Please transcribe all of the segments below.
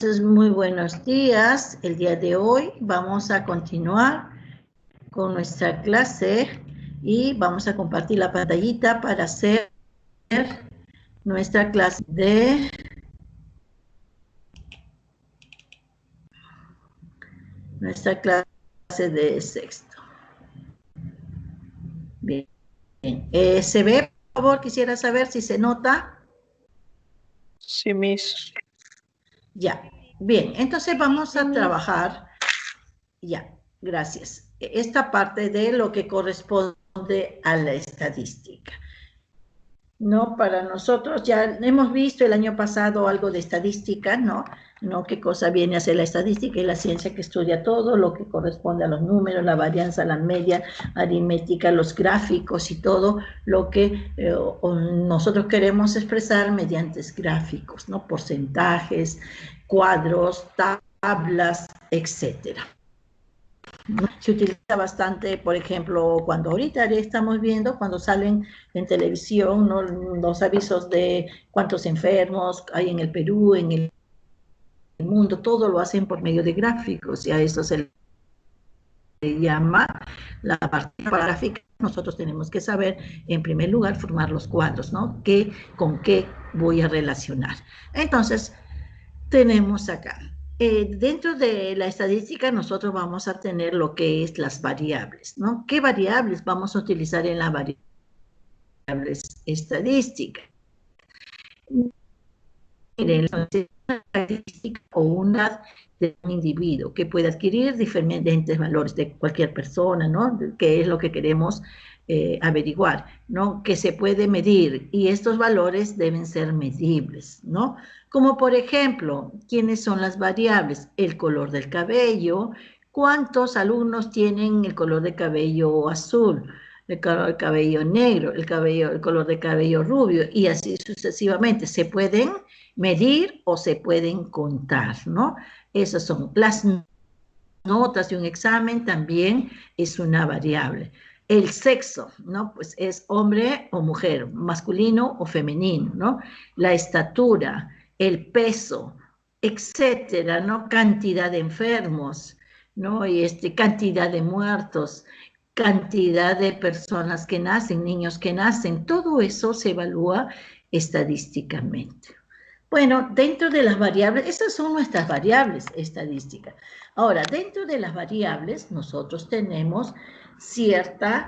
Entonces, muy buenos días. El día de hoy vamos a continuar con nuestra clase y vamos a compartir la pantallita para hacer nuestra clase de sexto. Bien. ¿Se ve? Por favor, quisiera saber si se nota. Sí, Miss. Ya. Bien, entonces vamos a trabajar. Ya, gracias. Esta parte de lo que corresponde a la estadística. No, para nosotros ya hemos visto el año pasado algo de estadística, ¿no? ¿No? ¿Qué cosa viene a ser la estadística? Es la ciencia que estudia todo lo que corresponde a los números, la varianza, la media, aritmética, los gráficos y todo lo que nosotros queremos expresar mediante gráficos, ¿no? Porcentajes, cuadros, tablas, etcétera. Se utiliza bastante, por ejemplo, cuando ahorita estamos viendo, cuando salen en televisión, ¿no? Los avisos de cuántos enfermos hay en el Perú, en el mundo, todo lo hacen por medio de gráficos, y a eso se le llama la parte gráfica. Nosotros tenemos que saber, en primer lugar, formar los cuadros, ¿no? ¿Con qué voy a relacionar? Entonces, tenemos acá. Dentro de la estadística nosotros vamos a tener lo que es las variables, ¿no? ¿Qué variables vamos a utilizar en las variables estadísticas? Miren, una característica o una de un individuo que puede adquirir diferentes valores de cualquier persona, ¿no? Que es lo que queremos averiguar, ¿no? Que se puede medir y estos valores deben ser medibles, ¿no? Como por ejemplo, ¿quiénes son las variables? El color del cabello, ¿cuántos alumnos tienen el color de cabello azul? El color de cabello negro, el color de cabello rubio, y así sucesivamente. Se pueden medir o se pueden contar, ¿no? Esas son las notas de un examen, también es una variable. El sexo, ¿no? Pues es hombre o mujer, masculino o femenino, ¿no? La estatura, el peso, etcétera, ¿no? Cantidad de enfermos, ¿no? Y cantidad de muertos, cantidad de personas que nacen, niños que nacen, todo eso se evalúa estadísticamente. Bueno, dentro de las variables, estas son nuestras variables estadísticas. Ahora, dentro de las variables, nosotros tenemos ciertas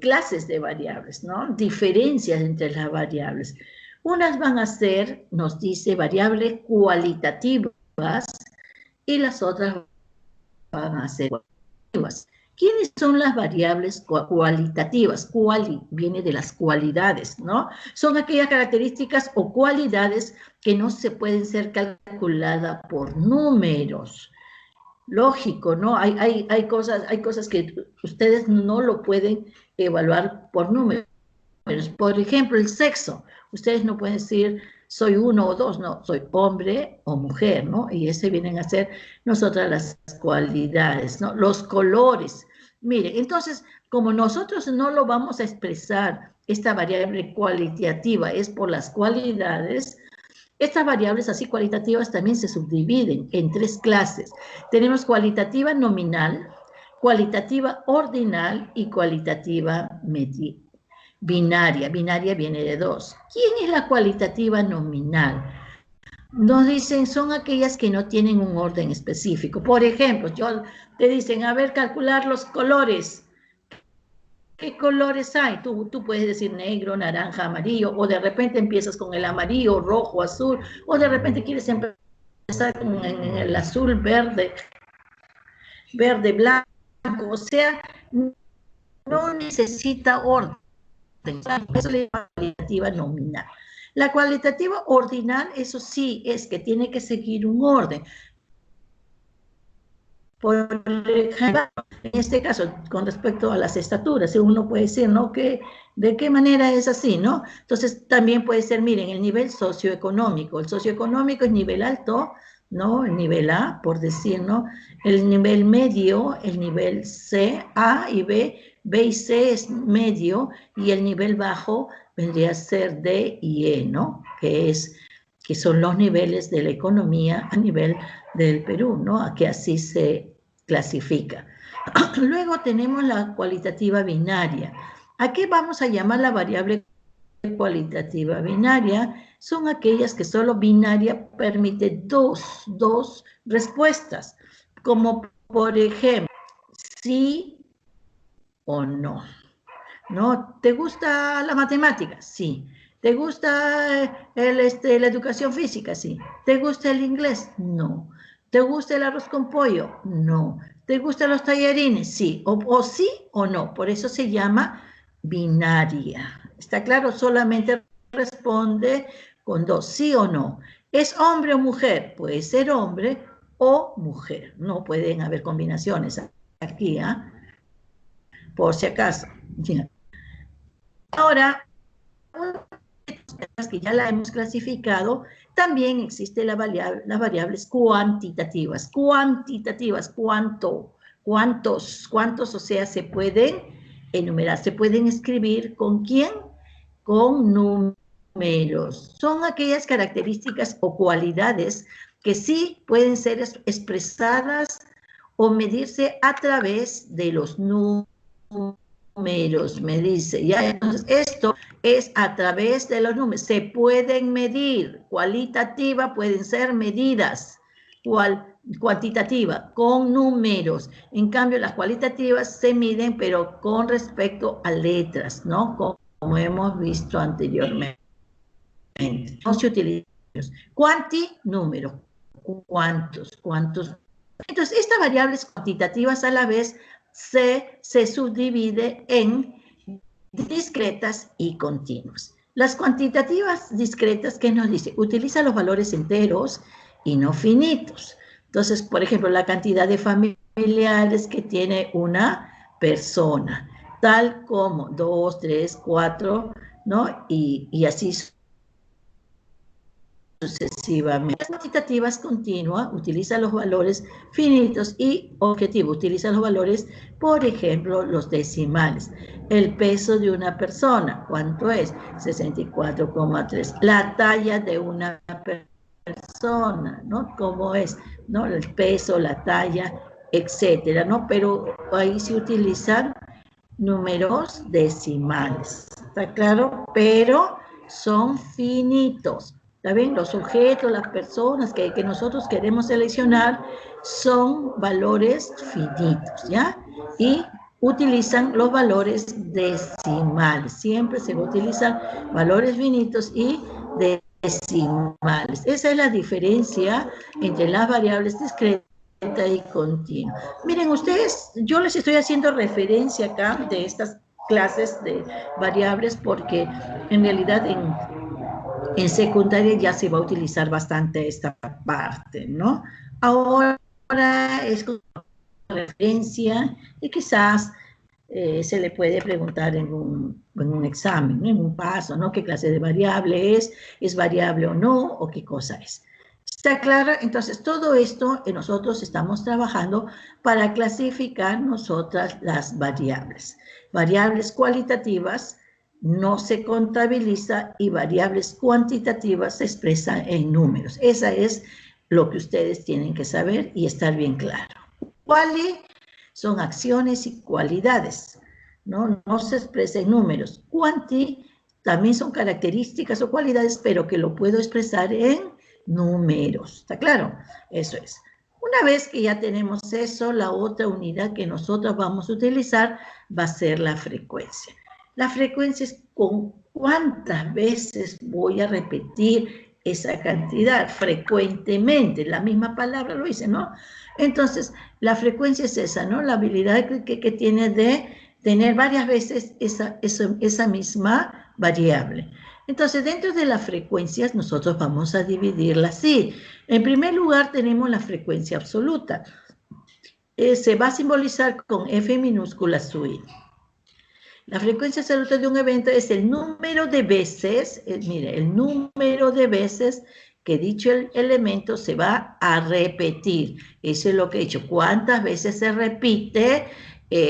clases de variables, ¿no? Diferencias entre las variables. Unas van a ser, nos dice, variables cualitativas y las otras van a ser cuantitativas. ¿Quiénes son las variables cualitativas? Viene de las cualidades, ¿no? Son aquellas características o cualidades que no se pueden ser calculadas por números. Lógico, ¿no? Hay cosas que ustedes no lo pueden evaluar por números. Por ejemplo, el sexo. Ustedes no pueden decir soy uno o dos, no, soy hombre o mujer, ¿no? Y ese vienen a ser nosotras las cualidades, ¿no? Los colores. Mire, entonces, como nosotros no lo vamos a expresar, esta variable cualitativa es por las cualidades, estas variables así cualitativas también se subdividen en tres clases. Tenemos cualitativa nominal, cualitativa ordinal y cualitativa binaria. Binaria viene de dos. ¿Quién es la cualitativa nominal? Nos dicen, son aquellas que no tienen un orden específico. Por ejemplo, te dicen, a ver, calcular los colores. ¿Qué colores hay? Tú puedes decir negro, naranja, amarillo, o de repente empiezas con el amarillo, rojo, azul, o de repente quieres empezar con el azul, verde, blanco. O sea, no necesita orden. Eso es la cualitativa nominal. La cualitativa ordinal, eso sí, es que tiene que seguir un orden. Por ejemplo, en este caso, con respecto a las estaturas, uno puede decir, ¿no? ¿De qué manera es así, no? Entonces, también puede ser, miren, el nivel socioeconómico. El socioeconómico es nivel alto, ¿no? El nivel A, por decir, ¿no? El nivel medio, el nivel C, A y B. B y C es medio, y el nivel bajo vendría a ser D y E, ¿no? Que es que son los niveles de la economía a nivel del Perú, ¿no? Que así se clasifica. Luego tenemos la cualitativa binaria. ¿A qué vamos a llamar la variable cualitativa binaria? Son aquellas que solo binaria permite dos respuestas, como por ejemplo, sí o no. ¿No? ¿Te gusta la matemática? Sí. ¿Te gusta la educación física? Sí. ¿Te gusta el inglés? No. ¿Te gusta el arroz con pollo? No. ¿Te gustan los tallarines? Sí. O sí o no. Por eso se llama binaria. ¿Está claro? Solamente responde con dos, sí o no. ¿Es hombre o mujer? Puede ser hombre o mujer. No pueden haber combinaciones aquí, ¿ah? Por si acaso. Ahora, que ya la hemos clasificado, también existe las variables cuantitativas. Cuantitativas, cuántos, o sea, se pueden enumerar, se pueden escribir ¿con quién? Con números. Son aquellas características o cualidades que sí pueden ser expresadas o medirse a través de los números, me dice. Ya, entonces, esto es a través de los números. Se pueden medir. Cualitativa pueden ser medidas. Cuantitativa, con números. En cambio, las cualitativas se miden, pero con respecto a letras, ¿no? Como hemos visto anteriormente. No se utiliza. Cuanti, número. ¿Cuántos? Entonces, estas variables cuantitativas a la vez se subdivide en discretas y continuas. Las cuantitativas discretas, ¿qué nos dice? Utiliza los valores enteros y no finitos. Entonces, por ejemplo, la cantidad de familiares que tiene una persona, tal como 2, 3, 4, ¿no? Y así sucesivamente. Las cuantitativas continuas utilizan los valores finitos y objetivo utiliza los valores, por ejemplo, los decimales. El peso de una persona, ¿cuánto es? 64,3. La talla de una persona, ¿no? ¿Cómo es? ¿No? El peso, la talla, etcétera, ¿no? Pero ahí se utilizan números decimales, ¿está claro? Pero son finitos. ¿Está bien? Los objetos, las personas que nosotros queremos seleccionar son valores finitos, ¿ya? Y utilizan los valores decimales. Siempre se utilizan valores finitos y decimales. Esa es la diferencia entre las variables discretas y continua. Miren ustedes, yo les estoy haciendo referencia acá de estas clases de variables porque en realidad en secundaria ya se va a utilizar bastante esta parte, ¿no? Ahora es como referencia y quizás se le puede preguntar en un examen, ¿no? En un paso, ¿no? ¿Qué clase de variable es variable o no, o qué cosa es? ¿Está claro? Entonces, todo esto nosotros estamos trabajando para clasificar nosotras las variables. Variables cualitativas no se contabiliza y variables cuantitativas se expresan en números. Esa es lo que ustedes tienen que saber y estar bien claro. ¿Cuáles son acciones y cualidades? No se expresa en números. Cuanti también son características o cualidades, pero que lo puedo expresar en números. ¿Está claro? Eso es. Una vez que ya tenemos eso, la otra unidad que nosotros vamos a utilizar va a ser la frecuencia. La frecuencia es con cuántas veces voy a repetir esa cantidad frecuentemente. La misma palabra lo dice, ¿no? Entonces, la frecuencia es esa, ¿no? La habilidad que tiene de tener varias veces esa misma variable. Entonces, dentro de las frecuencias, nosotros vamos a dividirlas así. En primer lugar, tenemos la frecuencia absoluta. Se va a simbolizar con F minúscula sub I. La frecuencia absoluta de un evento es el número de veces, mire, el número de veces que dicho elemento se va a repetir. Eso es lo que he dicho. ¿Cuántas veces se repite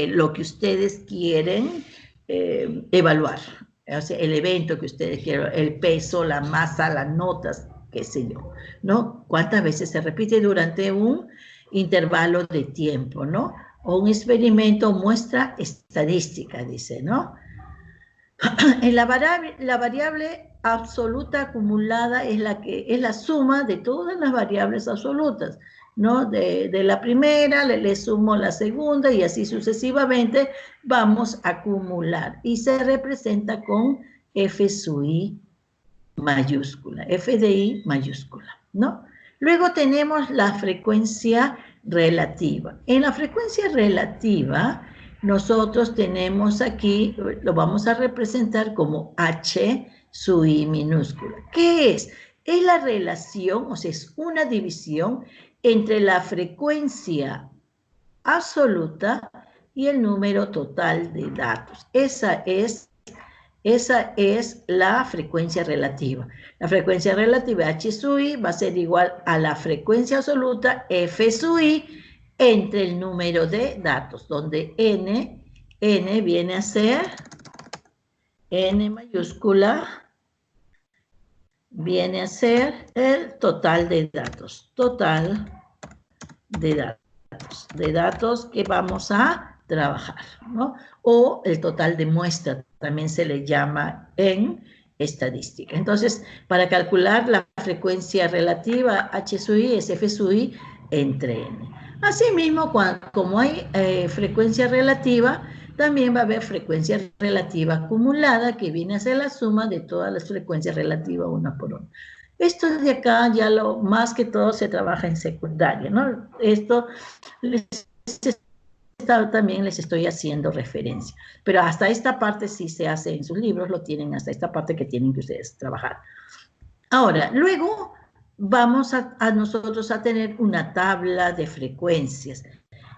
lo que ustedes quieren evaluar? O sea, el evento que ustedes quieren, el peso, la masa, las notas, qué sé yo, ¿no? Cuántas veces se repite durante un intervalo de tiempo, ¿no? O un experimento muestra estadística, dice, ¿no? En la variable absoluta acumulada es la suma de todas las variables absolutas, ¿no? De la primera le sumo la segunda y así sucesivamente vamos a acumular. Y se representa con F sub I mayúscula, F de I mayúscula, ¿no? Luego tenemos la frecuencia relativa. En la frecuencia relativa, nosotros tenemos aquí, lo vamos a representar como H sub I minúscula. ¿Qué es? Es la relación, o sea, es una división entre la frecuencia absoluta y el número total de datos. Esa es la frecuencia relativa. La frecuencia relativa H sub I va a ser igual a la frecuencia absoluta F sub I entre el número de datos, donde N viene a ser, N mayúscula, viene a ser el total de datos. Total de datos que vamos a trabajar, ¿no? O el total de muestra, también se le llama en estadística. Entonces, para calcular la frecuencia relativa H sub I es F sub I entre N. Asimismo, como hay frecuencia relativa, también va a haber frecuencia relativa acumulada, que viene a ser la suma de todas las frecuencias relativas una por una. Esto de acá ya lo más que todo se trabaja en secundaria, ¿no? Esto también les estoy haciendo referencia, pero hasta esta parte sí se hace en sus libros, lo tienen hasta esta parte que tienen que ustedes trabajar. Ahora, luego vamos a nosotros a tener una tabla de frecuencias.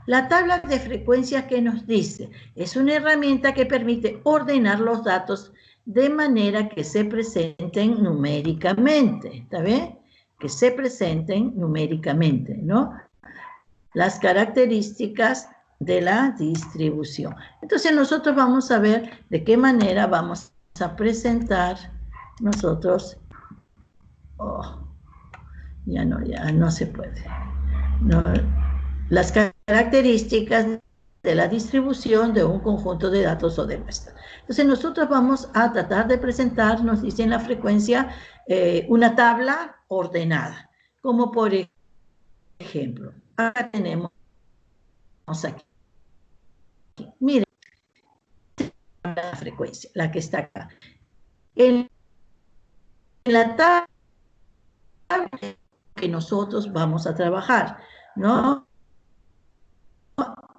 La tabla de frecuencias, ¿qué nos dice? Es una herramienta que permite ordenar los datos de manera que se presenten numéricamente, ¿está bien? Que se presenten numéricamente, ¿no? Las características de la distribución. Entonces nosotros vamos a ver de qué manera vamos a presentar nosotros, ya no se puede, no, las características de la distribución de un conjunto de datos o de muestras. Entonces nosotros vamos a tratar de presentar, nos dice en la frecuencia, una tabla ordenada, como por ejemplo, acá tenemos aquí, miren, la frecuencia, la que está acá. En la tabla que nosotros vamos a trabajar, ¿no?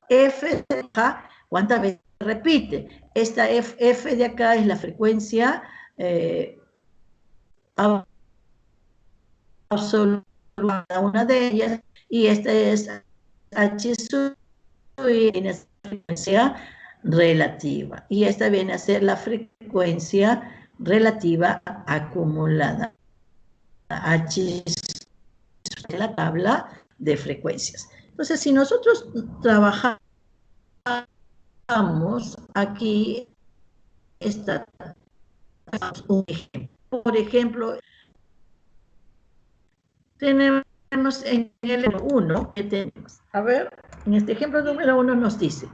F de acá, ¿cuántas veces se repite? Esta F de acá es la frecuencia absoluta, una de ellas, y esta es H sub I, viene a ser la frecuencia relativa, y esta viene a ser la frecuencia relativa acumulada. H es la tabla de frecuencias. Entonces, si nosotros trabajamos aquí, está un ejemplo. Por ejemplo, tenemos en el 1, que tenemos, a ver, en este ejemplo número 1 nos dice,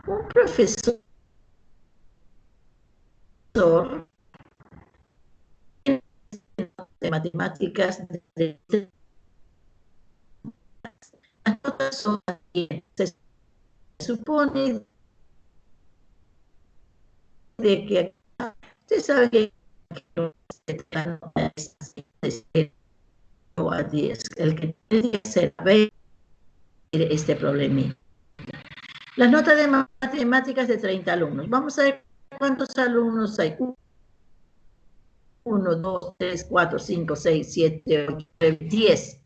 un profesor de matemáticas las notas son se supone de que usted sabe que la nota es de 0 a 10, el que tiene que ser este problemita. Las notas de matemáticas de 30 alumnos. Vamos a ver cuántos alumnos hay. 1, 2, 3, 4, 5, 6, 7, 8, 9, 10.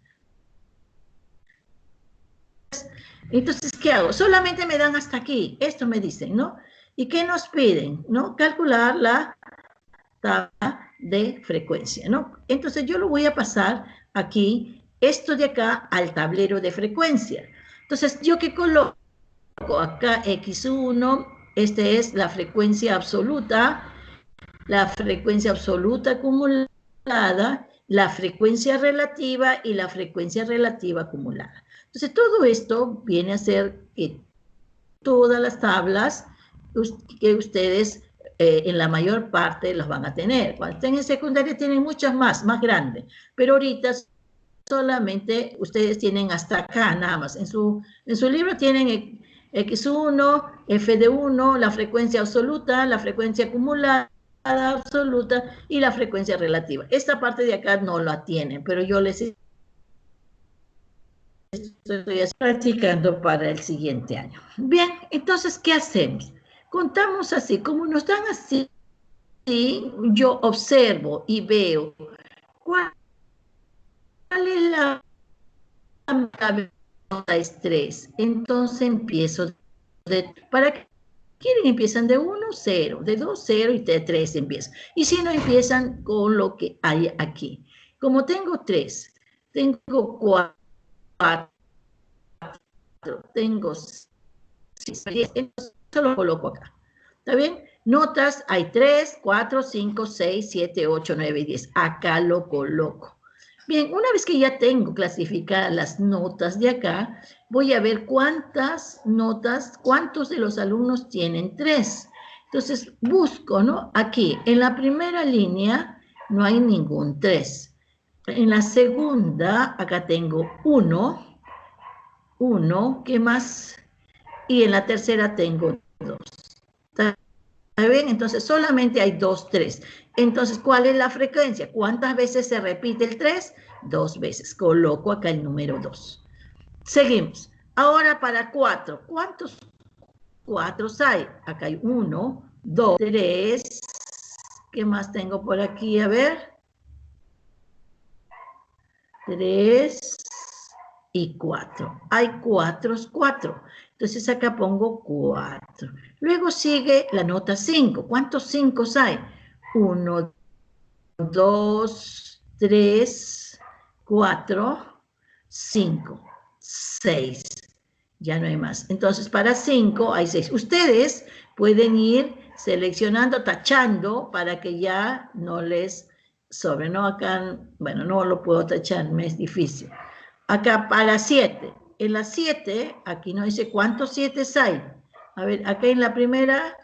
Entonces, ¿qué hago? Solamente me dan hasta aquí. Esto me dicen, ¿no? ¿Y qué nos piden? ¿No? Calcular la tabla de frecuencia, ¿no? Entonces, yo lo voy a pasar aquí, esto de acá, al tablero de frecuencia. Entonces, ¿yo qué coloco? Acá X1, esta es la frecuencia absoluta, la frecuencia absoluta acumulada, la frecuencia relativa y la frecuencia relativa acumulada. Entonces, todo esto viene a ser que todas las tablas que ustedes en la mayor parte las van a tener. Cuando estén en secundaria tienen muchas más grandes, pero ahorita solamente ustedes tienen hasta acá nada más. En su libro tienen X1, F de 1, la frecuencia absoluta, la frecuencia acumulada absoluta y la frecuencia relativa. Esta parte de acá no la tienen, pero yo les estoy practicando para el siguiente año. Bien, entonces, ¿qué hacemos? Contamos así, como nos dan así, yo observo y veo cuál es la nota es 3. Entonces empiezo ¿para qué quieren? Empiezan de 1, 0, de 2, 0 y de 3 empiezan. Y si no, empiezan con lo que hay aquí. Como tengo 3, tengo 4, tengo 6, 10, entonces lo coloco acá. ¿Está bien? Notas, hay 3, 4, 5, 6, 7, 8, 9 y 10. Acá lo coloco. Bien, una vez que ya tengo clasificadas las notas de acá, voy a ver cuántas notas, cuántos de los alumnos tienen 3. Entonces, busco, ¿no? Aquí, en la primera línea, no hay ningún 3. En la segunda, acá tengo 1, ¿qué más? Y en la tercera tengo 2. ¿Está bien? Entonces, solamente hay 2, 3. Entonces, ¿cuál es la frecuencia? ¿Cuántas veces se repite el 3? 2 veces. Coloco acá el número 2. Seguimos. Ahora para 4. ¿Cuántos 4 hay? Acá hay 1, 2, 3. ¿Qué más tengo por aquí? A ver. 3 y 4. Hay 4. Entonces acá pongo 4. Luego sigue la nota 5. ¿Cuántos 5 hay? 1, 2, 3, 4, 5, 6. Ya no hay más. Entonces para 5 hay 6. Ustedes pueden ir seleccionando, tachando, para que ya no les sobre. No acá, bueno, no lo puedo tachar, me es difícil. Acá para 7. En la 7, aquí no dice cuántos 7 hay. A ver, acá en la primera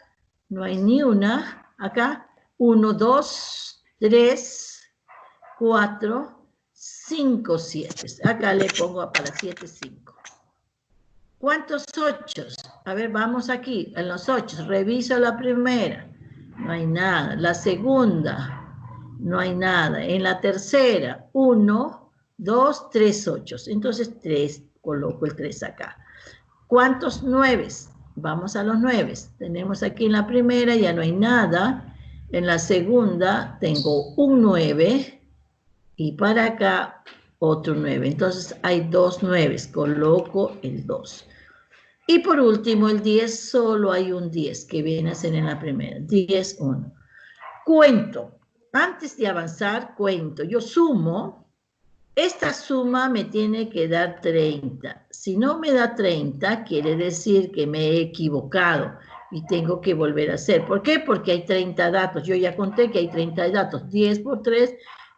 no hay ni una. Acá 1, 2, 3, 4, 5, 7. Acá le pongo para 7, 5. ¿Cuántos 8? A ver, vamos aquí, en los 8. Reviso la primera. No hay nada. La segunda, no hay nada. En la tercera, 1, 2, 3, 8. Entonces, 3, coloco el 3 acá. ¿Cuántos 9? Vamos a los 9. Tenemos aquí en la primera, ya no hay nada. En la segunda, tengo un 9. Y para acá, otro 9. Entonces, hay 2 9. Coloco el 2. Y por último, el 10, solo hay un 10, que viene a ser en la primera. 10, 1. Cuento. Antes de avanzar, cuento. Yo sumo. Esta suma me tiene que dar 30. Si no me da 30, quiere decir que me he equivocado y tengo que volver a hacer. ¿Por qué? Porque hay 30 datos. Yo ya conté que hay 30 datos. 10 por 3,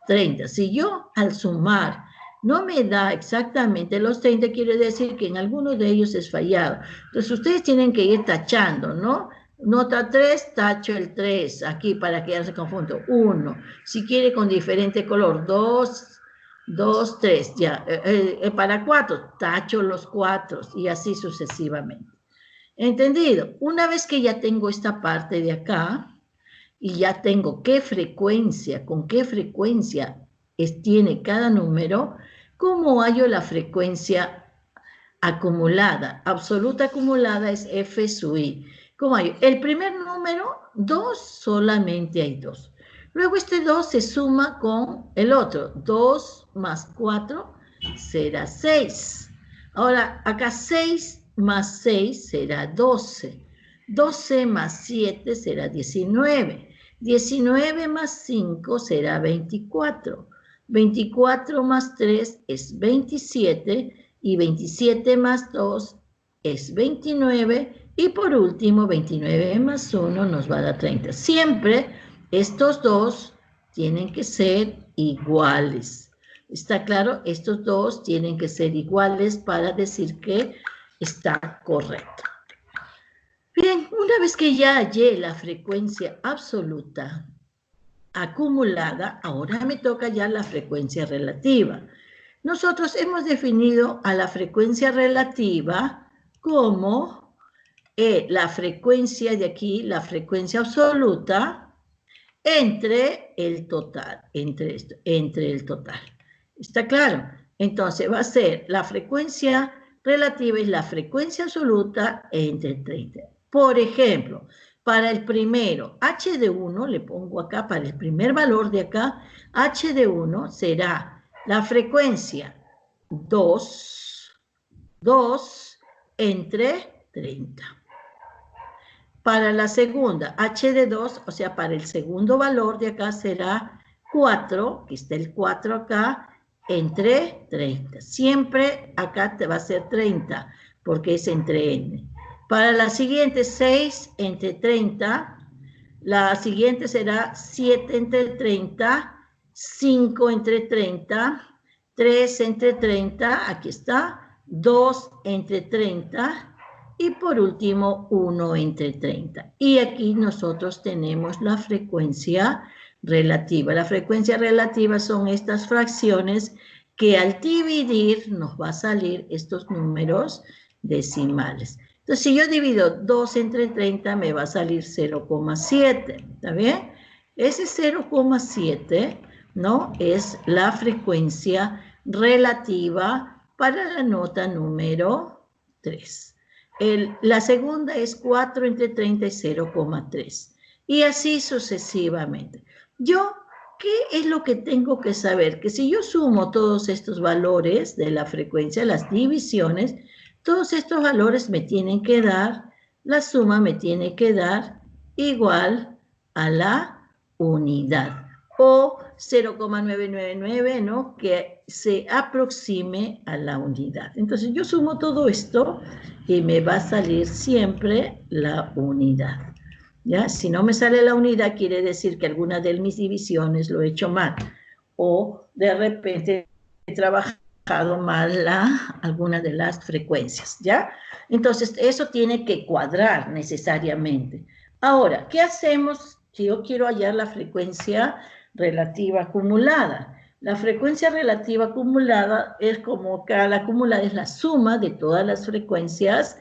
30. Si yo al sumar no me da exactamente los 30, quiere decir que en alguno de ellos es fallado. Entonces, ustedes tienen que ir tachando, ¿no? Nota 3, tacho el 3, aquí para que ya no se confunda. 1, si quiere con diferente color, 2, 3, ya. Para 4, tacho los 4 y así sucesivamente. ¿Entendido? Una vez que ya tengo esta parte de acá y ya tengo qué frecuencia, con qué frecuencia tiene cada número, ¿cómo hallo la frecuencia acumulada? Absoluta acumulada es F sub I. ¿Cómo hallo? El primer número, 2, solamente hay 2. Luego este 2 se suma con el otro. 2 más 4 será 6. Ahora, acá 6 más 6 será 12. 12 más 7 será 19. 19 más 5 será 24. 24 más 3 es 27 y 27 más 2 es 29 y por último 29 más 1 nos va a dar 30. Siempre Estos dos tienen que ser iguales. ¿Está claro? Estos dos tienen que ser iguales para decir que está correcto. Bien, una vez que ya hallé la frecuencia absoluta acumulada, ahora me toca ya la frecuencia relativa. Nosotros hemos definido a la frecuencia relativa como la frecuencia de aquí, la frecuencia absoluta, entre el total, entre el total. ¿Está claro? Entonces va a ser la frecuencia relativa es la frecuencia absoluta entre 30. Por ejemplo, para el primero, h de 1, le pongo acá, para el primer valor de acá, h de 1 será la frecuencia 2 entre 30. Para la segunda, h de 2, o sea, para el segundo valor de acá será 4, aquí está el 4 acá, entre 30. Siempre acá te va a ser 30, porque es entre n. Para la siguiente, 6 entre 30, la siguiente será 7 entre 30, 5 entre 30, 3 entre 30, aquí está, 2 entre 30, y por último 1 entre 30. Y aquí nosotros tenemos la frecuencia relativa. La frecuencia relativa son estas fracciones que al dividir nos va a salir estos números decimales. Entonces, si yo divido 2 entre 30, me va a salir 0,7. ¿Está bien? Ese 0,7, ¿no? Es la frecuencia relativa para la nota número 3. La segunda es 4 entre 30 y 0,3. Y así sucesivamente. ¿Qué es lo que tengo que saber? Que si yo sumo todos estos valores de la frecuencia, las divisiones, todos estos valores me tienen que dar, la suma me tiene que dar igual a la unidad. O 0,999, ¿no? Que se aproxime a la unidad. Entonces yo sumo todo esto y me va a salir siempre la unidad. ¿Ya? Si no me sale la unidad, quiere decir que alguna de mis divisiones lo he hecho mal. O de repente he trabajado mal alguna de las frecuencias. ¿Ya? Entonces, eso tiene que cuadrar necesariamente. Ahora, ¿qué hacemos si yo quiero hallar la frecuencia relativa acumulada? La frecuencia relativa acumulada es como que la acumulada es la suma de todas las frecuencias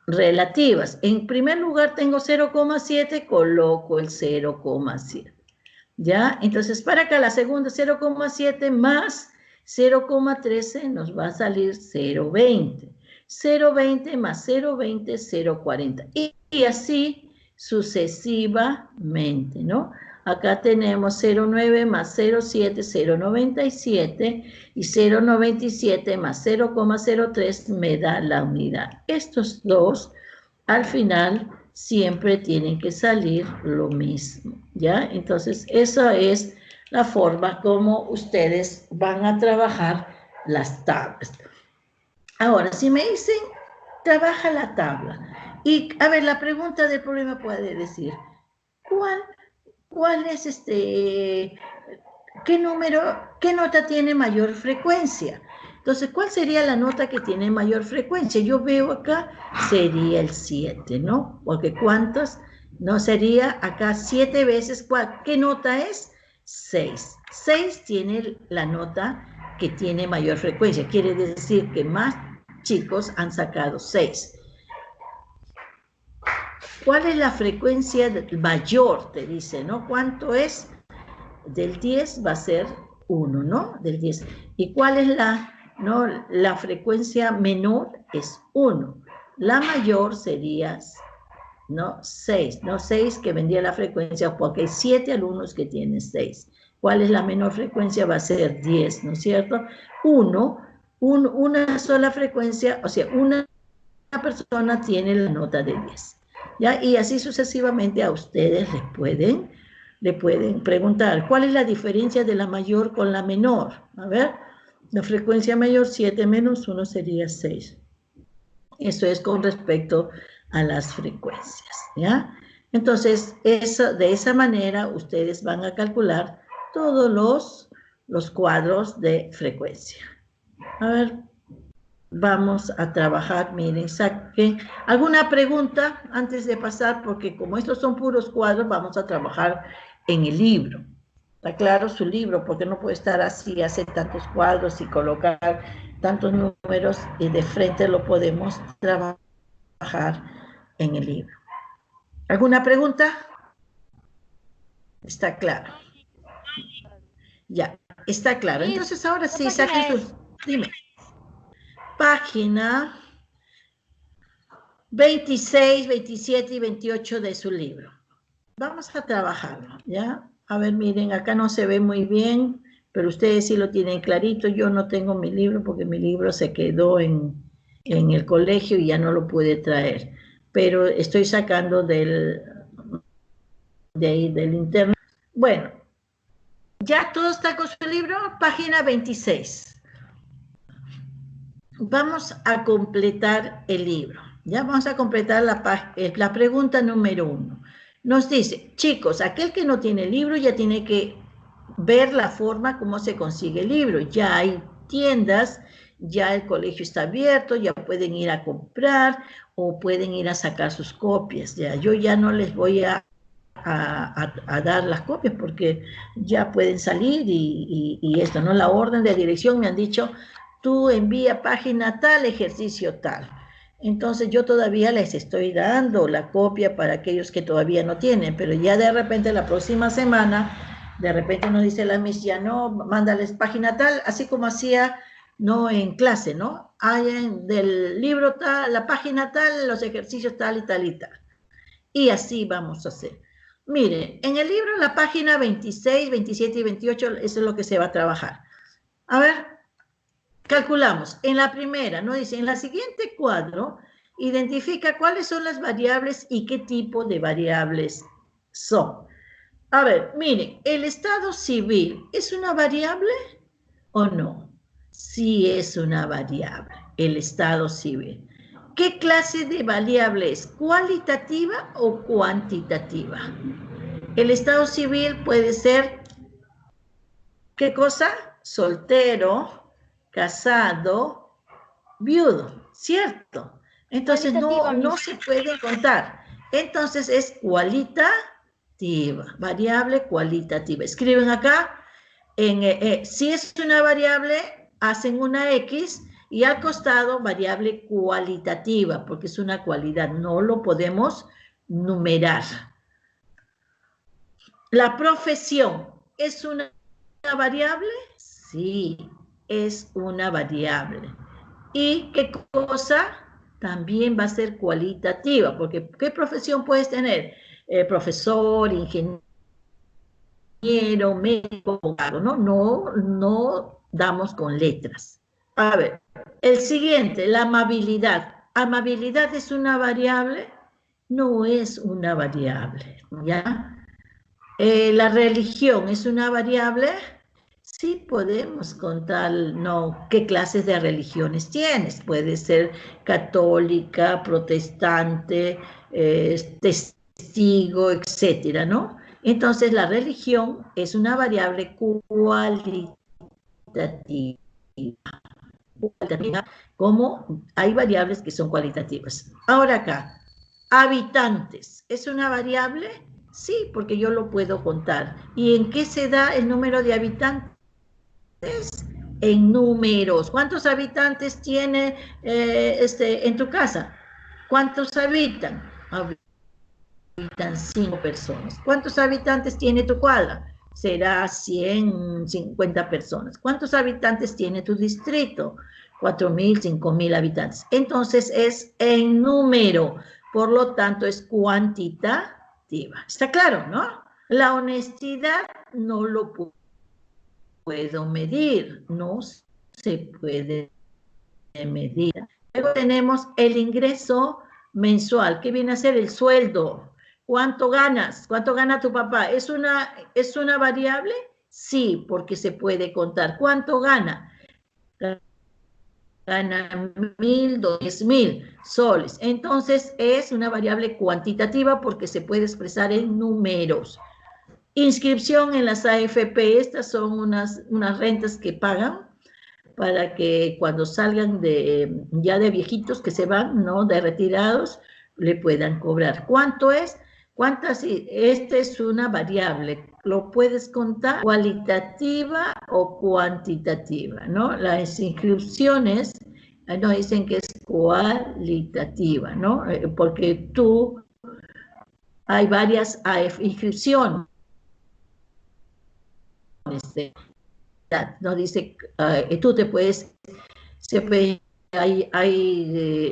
relativas. En primer lugar tengo 0,7, coloco el 0,7. ¿Ya? Entonces, para acá la segunda 0,7 más 0,13 nos va a salir 0,20. 0,20 más 0,20, 0,40. Y así sucesivamente, ¿no? Acá tenemos 0,9 más 0,7, 0,97 y 0,97 más 0,03 me da la unidad. Estos dos, al final, siempre tienen que salir lo mismo, ¿ya? Entonces, esa es la forma como ustedes van a trabajar las tablas. Ahora, si me dicen, trabaja la tabla. Y, a ver, la pregunta del problema puede decir, ¿cuál es qué nota tiene mayor frecuencia? Entonces, ¿cuál sería la nota que tiene mayor frecuencia? Yo veo acá, sería el 7, ¿no? Porque ¿cuántos? No sería acá 7 veces, ¿qué nota es? 6. 6 tiene la nota que tiene mayor frecuencia. Quiere decir que más chicos han sacado 6. ¿Cuál es la frecuencia mayor? Te dice, ¿no? ¿Cuánto es? Del 10 va a ser 1, ¿no? Del 10. ¿Y cuál es la frecuencia menor? Es 1. La mayor sería, ¿no? 6, ¿no? 6 que vendría la frecuencia, porque hay 7 alumnos que tienen 6. ¿Cuál es la menor frecuencia? Va a ser 10, ¿no es cierto? Una sola frecuencia, o sea, una persona tiene la nota de 10. ¿Ya? Y así sucesivamente a ustedes le pueden preguntar, ¿cuál es la diferencia de la mayor con la menor? A ver, la frecuencia mayor, 7 menos 1 sería 6. Eso es con respecto a las frecuencias, ¿ya? Entonces, de esa manera ustedes van a calcular todos los cuadros de frecuencia. A ver, vamos a trabajar, miren, saquen alguna pregunta antes de pasar, porque como estos son puros cuadros, vamos a trabajar en el libro. ¿Está claro su libro? Porque no puede estar así, hacer tantos cuadros y colocar tantos números y de frente lo podemos trabajar en el libro. ¿Alguna pregunta? Está claro. Ya, está claro. Entonces ahora sí, saquen sus... Dime. Página 26, 27 y 28 de su libro. Vamos a trabajarlo, ¿ya? A ver, miren, acá no se ve muy bien, pero ustedes sí lo tienen clarito. Yo no tengo mi libro porque mi libro se quedó en el colegio y ya no lo pude traer. Pero estoy sacando de ahí, del internet. Bueno, ya todo está con su libro, página 26. Vamos a completar el libro. Ya vamos a completar la pregunta número 1. Nos dice, chicos, aquel que no tiene libro ya tiene que ver la forma como se consigue el libro. Ya hay tiendas, ya el colegio está abierto, ya pueden ir a comprar o pueden ir a sacar sus copias. Ya, yo ya no les voy a dar las copias porque ya pueden salir y esto, ¿no? La orden de dirección me han dicho, tú envía página tal, ejercicio tal. Entonces yo todavía les estoy dando la copia para aquellos que todavía no tienen, pero ya de repente la próxima semana, de repente nos dice la Miss, ya no, mándales página tal, así como hacía, no en clase, ¿no? Hay del libro tal, la página tal, los ejercicios tal y tal y tal. Y así vamos a hacer. Miren, en el libro, la página 26, 27 y 28, eso es lo que se va a trabajar. A ver, calculamos. En la primera, ¿no? Dice, en la siguiente cuadro, identifica cuáles son las variables y qué tipo de variables son. A ver, miren, ¿el estado civil es una variable o no? Sí es una variable, el estado civil. ¿Qué clase de variable es? ¿Cualitativa o cuantitativa? El estado civil puede ser, ¿qué cosa? Soltero, casado, viudo, ¿cierto? Entonces no se puede contar. Entonces es cualitativa, variable cualitativa. Escriben acá, si es una variable, hacen una X y al costado variable cualitativa, porque es una cualidad, no lo podemos numerar. ¿La profesión es una variable? Sí, es una variable. ¿Y qué cosa? También va a ser cualitativa, porque ¿qué profesión puedes tener? Profesor, ingeniero, médico, abogado, ¿no? No damos con letras. A ver, el siguiente, la amabilidad. ¿Amabilidad es una variable? No es una variable, ¿ya? ¿La religión es una variable? Sí podemos contar, no, qué clases de religiones tienes. Puede ser católica, protestante, testigo, etcétera, ¿no? Entonces la religión es una variable cualitativa. Como hay variables que son cualitativas. Ahora acá, habitantes, ¿es una variable? Sí, porque yo lo puedo contar. ¿Y en qué se da el número de habitantes? En números. ¿Cuántos habitantes tiene en tu casa? ¿Cuántos habitan? Habitan 5 personas. ¿Cuántos habitantes tiene tu cuadra? Será 150 personas. ¿Cuántos habitantes tiene tu distrito? 4.000, 5.000 habitantes. Entonces es en número, por lo tanto es cuantitativa. ¿Está claro, no? La honestidad no lo puedo medir, no se puede medir. Luego tenemos el ingreso mensual, ¿qué viene a ser el sueldo? ¿Cuánto ganas? ¿Cuánto gana tu papá? ¿Es una variable? Sí, porque se puede contar. ¿Cuánto gana? gana 1.000, 10.000 soles. Entonces es una variable cuantitativa porque se puede expresar en números. Inscripción en las AFP, estas son unas rentas que pagan para que cuando salgan ya de viejitos que se van, ¿no? De retirados, le puedan cobrar. ¿Cuánto es? ¿Cuántas? Esta es una variable. Lo puedes contar cualitativa o cuantitativa, ¿no? Las inscripciones nos dicen que es cualitativa, ¿no? Porque hay varias inscripciones. Nos dice, tú hay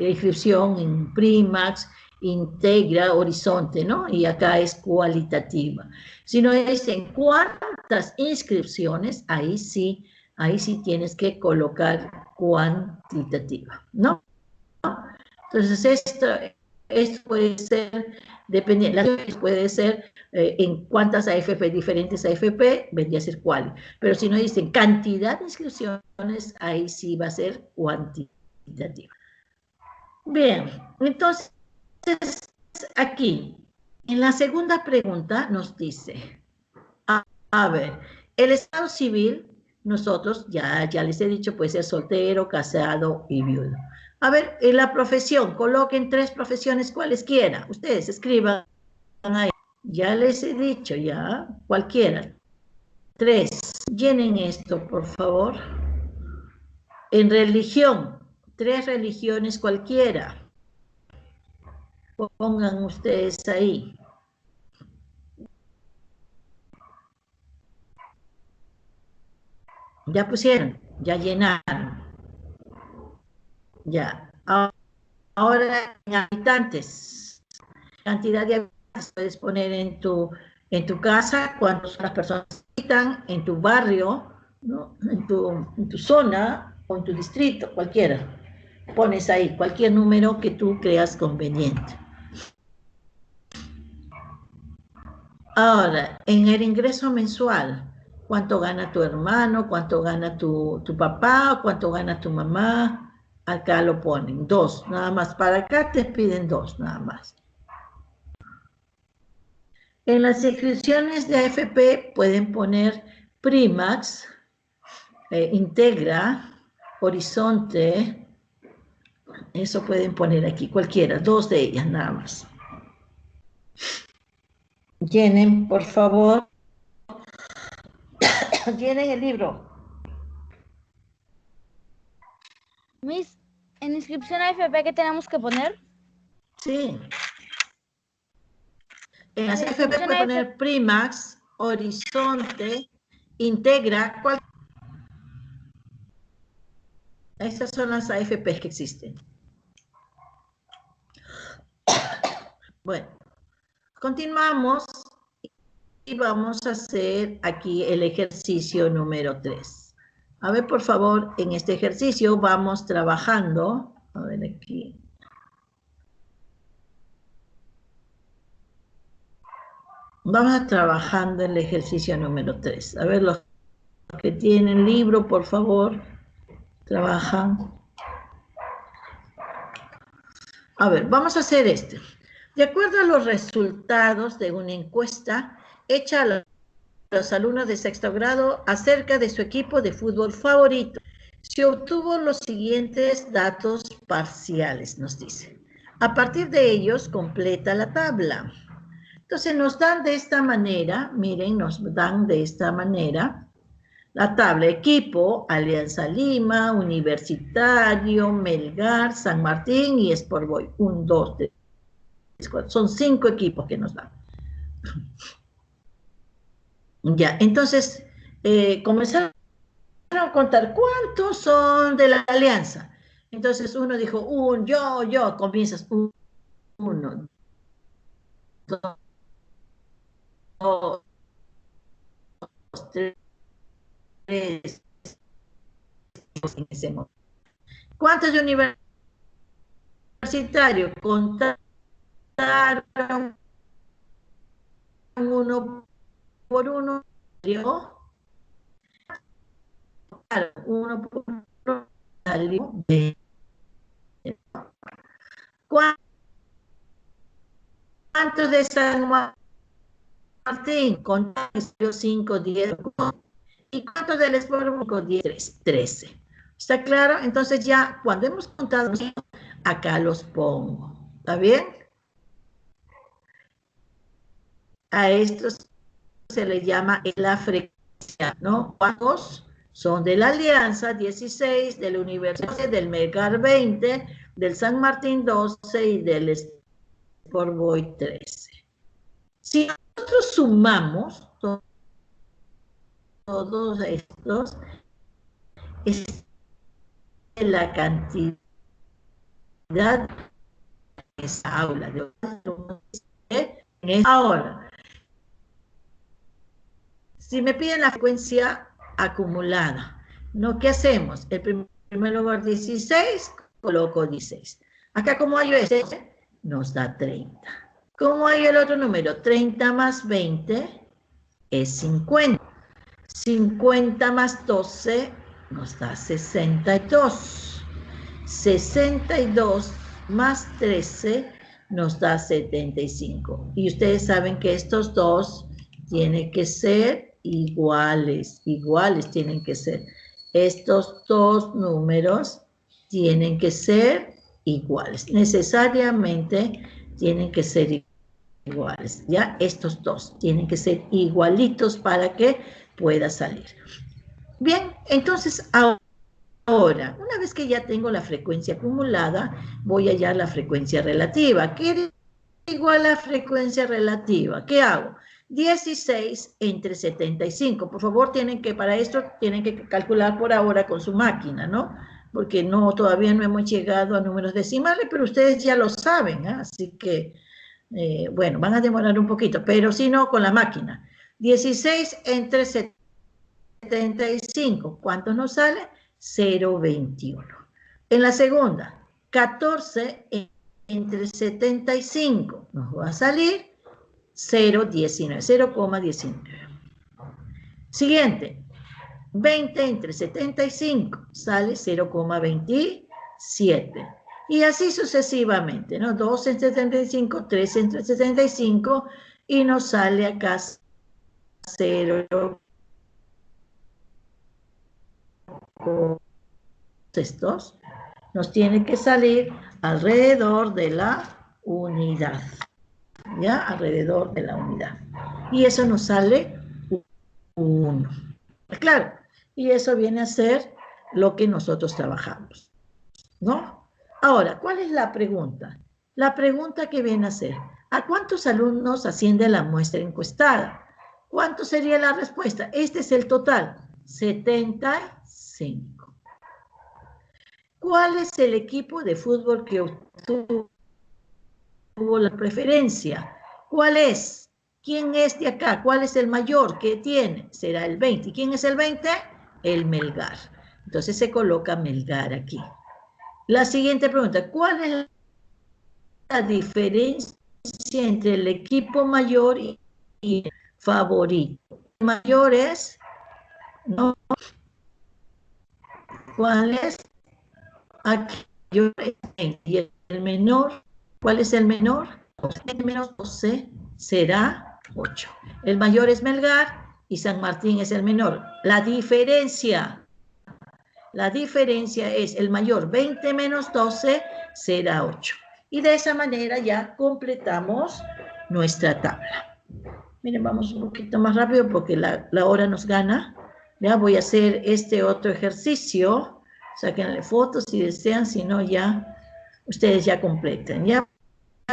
inscripción en Primax, Integra, Horizonte, ¿no? Y acá es cualitativa. Si no dicen cuántas inscripciones, ahí sí tienes que colocar cuantitativa, ¿no? Entonces, esto puede ser, dependiendo, puede ser en cuántas AFP, diferentes AFP, vendría a ser cuál. Pero si no dicen cantidad de inscripciones, ahí sí va a ser cuantitativa. Bien, entonces, aquí, en la segunda pregunta nos dice, a ver, el estado civil, nosotros ya les he dicho, puede ser soltero, casado y viudo. A ver, en la profesión, coloquen 3 profesiones cualesquiera. Ustedes escriban ahí. Ya les he dicho, ya, cualquiera. 3. Llenen esto, por favor. En religión, 3 religiones cualquiera. Pongan ustedes ahí. Ya pusieron, ya llenaron. Ya. Ahora, en habitantes, cantidad de habitantes puedes poner en tu casa, cuántas las personas habitan, en tu barrio, ¿no? en tu zona o en tu distrito, cualquiera. Pones ahí cualquier número que tú creas conveniente. Ahora, en el ingreso mensual, ¿cuánto gana tu hermano? ¿Cuánto gana tu papá? ¿Cuánto gana tu mamá? Acá lo ponen, 2, nada más. Para acá te piden 2, nada más. En las inscripciones de AFP pueden poner Primax, Integra, Horizonte, eso pueden poner aquí, cualquiera, 2 de ellas nada más. Llenen, por favor, llenen el libro. Miss, en inscripción a AFP, ¿qué tenemos que poner? Sí. En las AFP pueden poner Primax, Horizonte, Integra, esas son las AFP que existen. Bueno, continuamos y vamos a hacer aquí el ejercicio número 3. A ver, por favor, en este ejercicio vamos trabajando. A ver aquí. Vamos trabajando el ejercicio número 3. A ver, los que tienen libro, por favor, trabajan. A ver, vamos a hacer este. De acuerdo a los resultados de una encuesta hecha a los alumnos de sexto grado acerca de su equipo de fútbol favorito, se obtuvo los siguientes datos parciales, nos dice. A partir de ellos, completa la tabla. Entonces, nos dan de esta manera, miren, nos dan de esta manera la tabla: equipo, Alianza Lima, Universitario, Melgar, San Martín y Sport Boys. 1, 2, 3, 4. Son 5 equipos que nos dan. Ya, entonces, comenzaron a contar cuántos son de la Alianza. Entonces uno dijo, yo, comienzas, 1, 2, 3, en ese momento. ¿Cuántos de Universitario? Contaron uno por uno, uno por uno, salió 20. ¿Cuántos de San Martín? Contó 5, 10. ¿Y cuántos del Esporbo? 10, 13. ¿Está claro? Entonces ya cuando hemos contado, acá los pongo. ¿Está bien? A estos se les llama la frecuencia, ¿no? ¿Cuántos? Son de la Alianza 16, del Universidad, del Melgar 20, del San Martín 12 y del Sport Boys 13. Si nosotros sumamos todos estos, es la cantidad de esa aula. Ahora, si me piden la frecuencia acumulada, ¿no? ¿Qué hacemos? El primer lugar 16, coloco 16. Acá como hay este, nos da 30. ¿Cómo hay el otro número? 30 más 20 es 50. 50 más 12 nos da 62. 62 más 13 nos da 75. Y ustedes saben que estos dos tienen que ser iguales. Iguales tienen que ser. Estos dos números tienen que ser iguales. Necesariamente tienen que ser iguales. Ya estos dos tienen que ser igualitos para que pueda salir. Bien, entonces ahora, una vez que ya tengo la frecuencia acumulada, voy a hallar la frecuencia relativa. ¿Qué es igual a frecuencia relativa? ¿Qué hago? 16 entre 75. Por favor, para esto tienen que calcular por ahora con su máquina, ¿no? Porque todavía no hemos llegado a números decimales, pero ustedes ya lo saben, ¿eh? Así que, bueno, van a demorar un poquito, pero si no, con la máquina. 16 entre 75. ¿Cuánto nos sale? 0,21. En la segunda, 14 entre 75 nos va a salir 0,19, 0,19. Siguiente, 20 entre 75 sale 0,27. Y así sucesivamente, ¿no? 2 entre 75, 3 entre 75 y nos sale acá 0. Estos nos tiene que salir alrededor de la unidad, ¿ya? Alrededor de la unidad. Y eso nos sale 1. Claro, y eso viene a ser lo que nosotros trabajamos, ¿no? Ahora, ¿cuál es la pregunta? La pregunta que viene a ser, ¿a cuántos alumnos asciende la muestra encuestada? ¿Cuánto sería la respuesta? Este es el total, 75. ¿Cuál es el equipo de fútbol que obtuvo la preferencia? ¿Cuál es? ¿Quién es de acá? ¿Cuál es el mayor que tiene? Será el 20. ¿Y quién es el 20? El Melgar. Entonces se coloca Melgar aquí. La siguiente pregunta, ¿cuál es la diferencia entre el equipo mayor y el favorito? El mayor es, ¿no? ¿Cuál es? Aquí yo y el menor, ¿cuál es el menor? El menos 12 será 8. El mayor es Melgar y San Martín es el menor. La diferencia es el mayor, 20 menos 12 será 8. Y de esa manera ya completamos nuestra tabla. Miren, vamos un poquito más rápido porque la hora nos gana. Ya voy a hacer este otro ejercicio. Sáquenle fotos si desean, si no ya, ustedes ya completen. Ya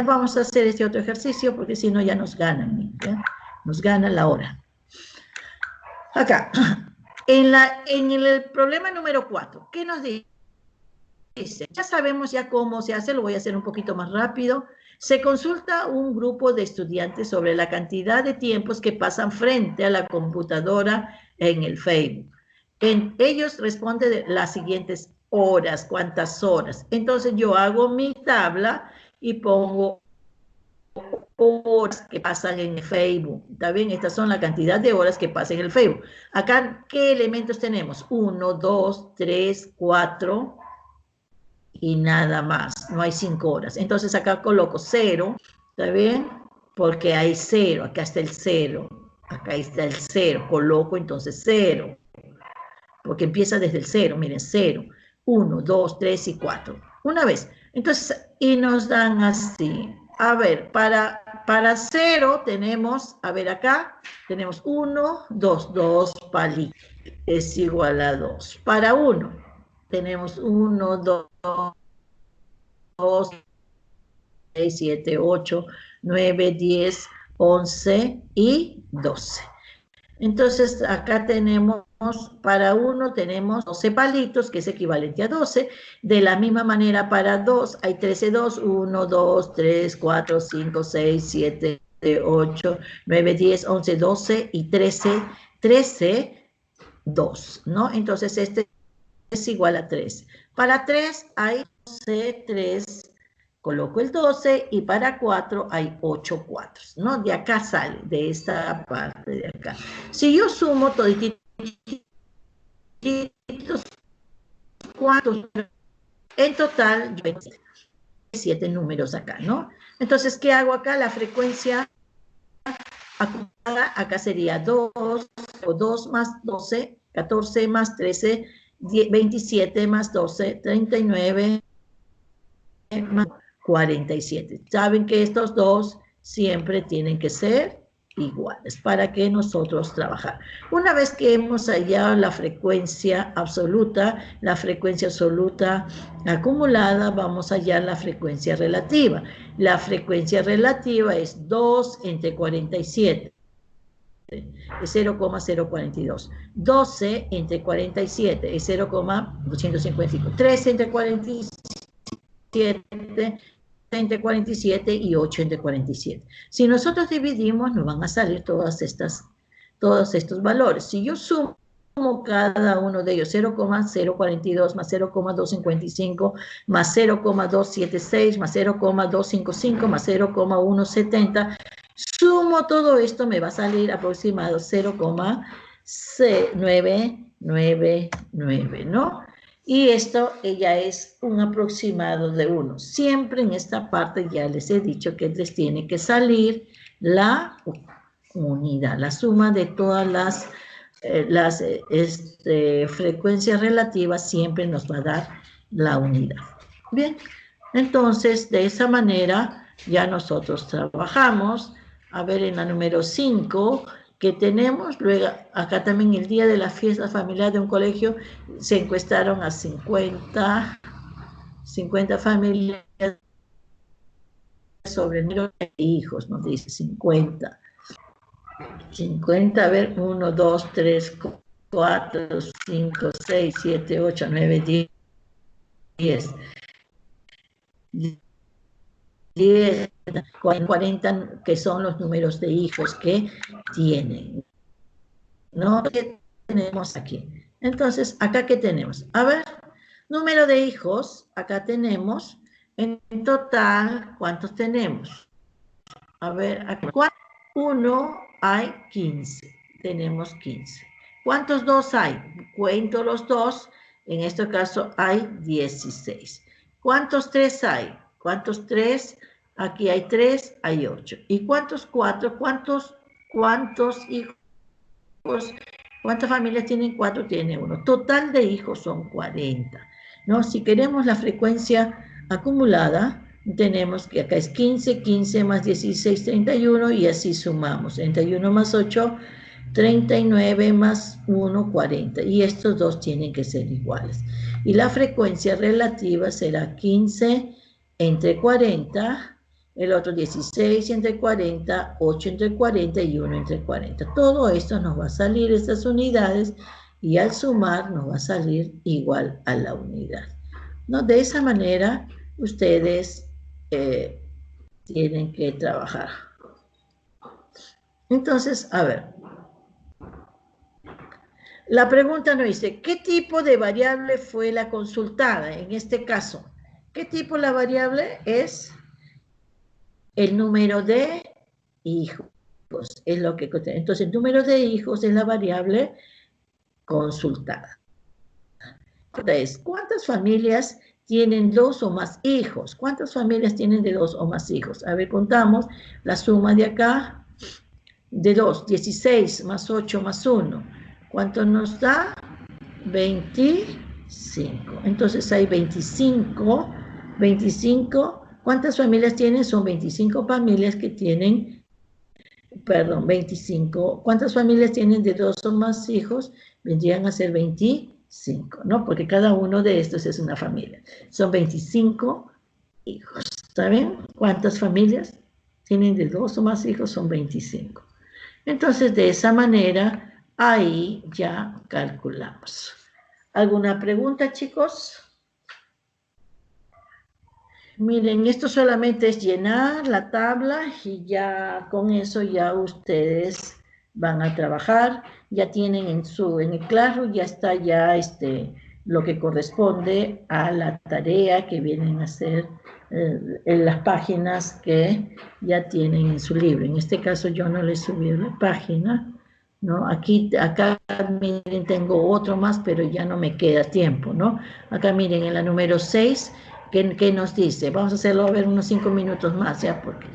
vamos a hacer este otro ejercicio porque si no ya nos ganan, ¿ya? Nos gana la hora. Acá, en el problema número 4, ¿qué nos dice? Ya sabemos ya cómo se hace, lo voy a hacer un poquito más rápido. Se consulta un grupo de estudiantes sobre la cantidad de tiempos que pasan frente a la computadora en el Facebook. Ellos responden de las siguientes horas, cuántas horas. Entonces yo hago mi tabla y pongo horas que pasan en el Facebook. ¿Está bien? Estas son la cantidad de horas que pasan en el Facebook. Acá, ¿qué elementos tenemos? 1, 2, 3, 4, y nada más, no hay 5 horas. Entonces acá coloco 0, ¿está bien? Porque hay 0, acá está el 0, acá está el 0, coloco entonces 0, porque empieza desde el 0, miren, 0, 1, 2, 3 y 4. Una vez, entonces, y nos dan así. A ver, para 0 tenemos, a ver acá, tenemos 1, 2, 2 palitos, es igual a 2. Para 1, tenemos 1, 2, 6, 7, 8, 9, 10, 11 y 12. Entonces, acá tenemos, para 1 tenemos 12 palitos, que es equivalente a 12. De la misma manera, para 2 hay 13 2, 1, 2, 3, 4, 5, 6, 7, 8, 9, 10, 11, 12 y 13, 13, 2, ¿no? Entonces, este es igual a 13. Para 3 hay 12, 3, coloco el 12 y para 4 hay 8 cuatros, ¿no? De acá sale, de esta parte de acá. Si yo sumo toditos cuantos, en total, 7 números acá, ¿no? Entonces, ¿qué hago acá? La frecuencia acumulada, acá sería 2, o 2 más 12, 14 más 13, 27 más 12, 39 más 47. Saben que estos dos siempre tienen que ser iguales para que nosotros trabajar. Una vez que hemos hallado la frecuencia absoluta acumulada, vamos a hallar la frecuencia relativa. La frecuencia relativa es 2 entre 47. Es 0,042. 12 entre 47 es 0,255. 13 entre 47 entre 47 y 8 entre 47. Si nosotros dividimos, nos van a salir todos estos valores. Si yo sumo cada uno de ellos, 0,042 más 0,255 más 0,276 más 0,255 más 0,170, sumo todo esto, me va a salir aproximado 0,999, ¿no? Y esto ya es un aproximado de 1. Siempre en esta parte ya les he dicho que les tiene que salir la unidad, la suma de todas las frecuencias relativas siempre nos va a dar la unidad. Bien, entonces de esa manera ya nosotros trabajamos. A ver, en la número 5 que tenemos, luego acá también el día de la fiesta familiar de un colegio se encuestaron a 50 familias sobre el número de hijos, nos dice 50, a ver, 1, 2, 3, 4, 5, 6, 7, 8, 9, 10, 40, que son los números de hijos que tienen, ¿no? ¿Qué tenemos aquí? Entonces, ¿acá qué tenemos? A ver, número de hijos, acá tenemos, en total, ¿cuántos tenemos? A ver, aquí, 1 hay 15, tenemos 15. ¿Cuántos 2 hay? Cuento los 2, en este caso hay 16. ¿Cuántos 3 hay? ¿Cuántos 3? Aquí hay 3, hay 8. ¿Y cuántos 4? ¿Cuántos hijos? ¿Cuántas familias tienen 4? Tiene 1. Total de hijos son 40, ¿no? Si queremos la frecuencia acumulada, tenemos que acá es 15, 15 más 16, 31, y así sumamos. 31 más 8, 39 más 1, 40. Y estos dos tienen que ser iguales. Y la frecuencia relativa será 15 entre 40, el otro 16 entre 40, 8 entre 40 y 1 entre 40. Todo esto nos va a salir, estas unidades, y al sumar nos va a salir igual a la unidad, ¿no? De esa manera ustedes tienen que trabajar. Entonces, a ver. La pregunta nos dice, ¿qué tipo de variable fue la consultada? En este caso, ¿qué tipo la variable es? El número de hijos. Es lo que, entonces, el número de hijos es la variable consultada. Entonces, ¿cuántas familias tienen 2 o más hijos. ¿Cuántas familias tienen de 2 o más hijos? A ver, contamos la suma de acá, de 2, 16 más 8 más 1. ¿Cuánto nos da? 25. Entonces hay 25. ¿Cuántas familias tienen? Son 25 familias que tienen, perdón, 25. ¿Cuántas familias tienen de 2 o más hijos? Vendrían a ser 25, ¿no? Porque cada uno de estos es una familia. Son 25 hijos, ¿está bien? ¿Cuántas familias tienen de 2 o más hijos? Son 25. Entonces, de esa manera, ahí ya calculamos. ¿Alguna pregunta, chicos? Miren, esto solamente es llenar la tabla y ya con eso ya ustedes van a trabajar. Ya tienen en el Classroom, ya está ya lo que corresponde a la tarea que vienen a hacer en las páginas que ya tienen en su libro. En este caso yo no les subí la página, ¿no? Acá miren, tengo otro más, pero ya no me queda tiempo, ¿no? Acá miren, en la número 6, ¿qué nos dice? Vamos a hacerlo a ver unos 5 minutos más, ¿ya? Porque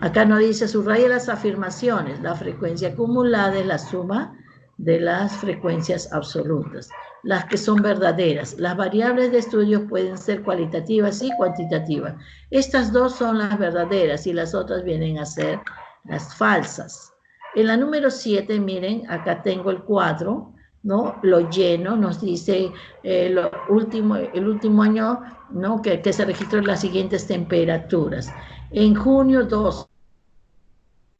acá nos dice, subraya las afirmaciones. La frecuencia acumulada es la suma de las frecuencias absolutas, las que son verdaderas. Las variables de estudio pueden ser cualitativas y cuantitativas. Estas dos son las verdaderas y las otras vienen a ser las falsas. En la número 7, miren, acá tengo el cuadro, ¿no? Lo lleno, nos dice el último año, ¿no? que se registraron las siguientes temperaturas. En junio 12,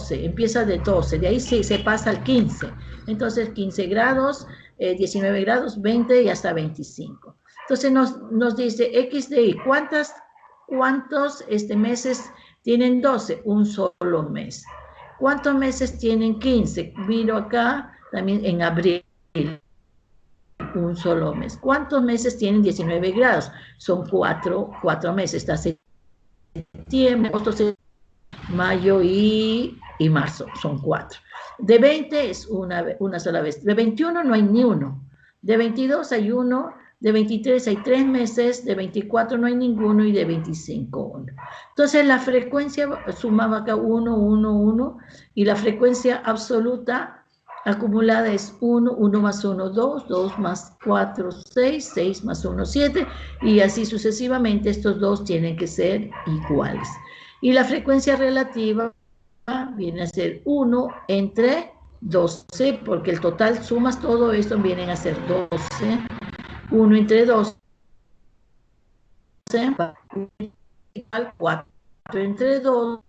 empieza de 12, de ahí se pasa al 15. Entonces 15 grados, 19 grados, 20 y hasta 25. Entonces nos dice X de Y, ¿cuántos meses tienen 12? Un solo mes. ¿Cuántos meses tienen 15? Miro acá, también en abril, un solo mes. ¿Cuántos meses tienen 19 grados? Son 4 meses. Está septiembre, agosto, mayo y marzo. Son 4. De 20 es una sola vez. De 21 no hay ni uno. De 22 hay uno. De 23 hay 3 meses. De 24 no hay ninguno. Y de 25, 1. Entonces la frecuencia sumaba acá 1, 1, 1. Y la frecuencia absoluta acumulada es 1, 1 más 1, 2, 2 más 4, 6, 6 más 1, 7, y así sucesivamente. Estos dos tienen que ser iguales. Y la frecuencia relativa viene a ser 1 entre 12, porque el total, sumas todo esto, vienen a ser 12. 1 entre 12, 4 entre 12,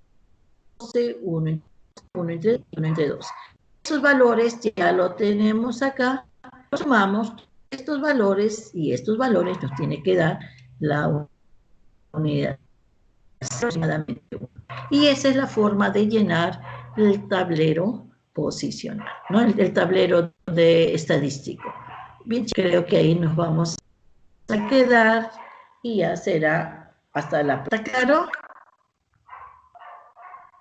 1 entre 12. Esos valores ya lo tenemos acá, sumamos estos valores y estos valores nos tiene que dar la unidad aproximadamente 1. Y esa es la forma de llenar el tablero posicional, ¿no? El tablero de estadístico. Bien, creo que ahí nos vamos a quedar y ya será hasta la próxima. ¿Claro?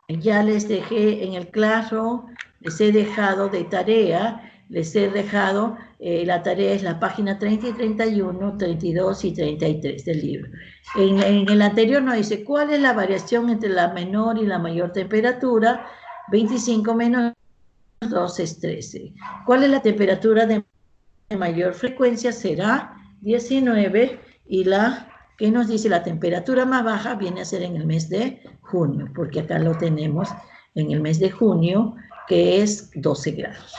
Ya les dejé en el Classroom, les he dejado de tarea, la tarea es la página 30 y 31, 32 y 33 del libro. En el anterior nos dice, ¿cuál es la variación entre la menor y la mayor temperatura? 25 menos 2 es 13. ¿Cuál es la temperatura de mayor frecuencia? Será 19, y la que nos dice la temperatura más baja viene a ser en el mes de junio, porque acá lo tenemos en el mes de junio, que es 12 grados.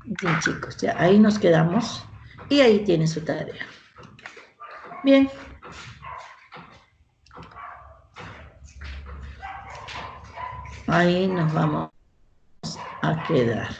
Bien, chicos, ya ahí nos quedamos y ahí tienen su tarea. Bien. Ahí nos vamos a quedar.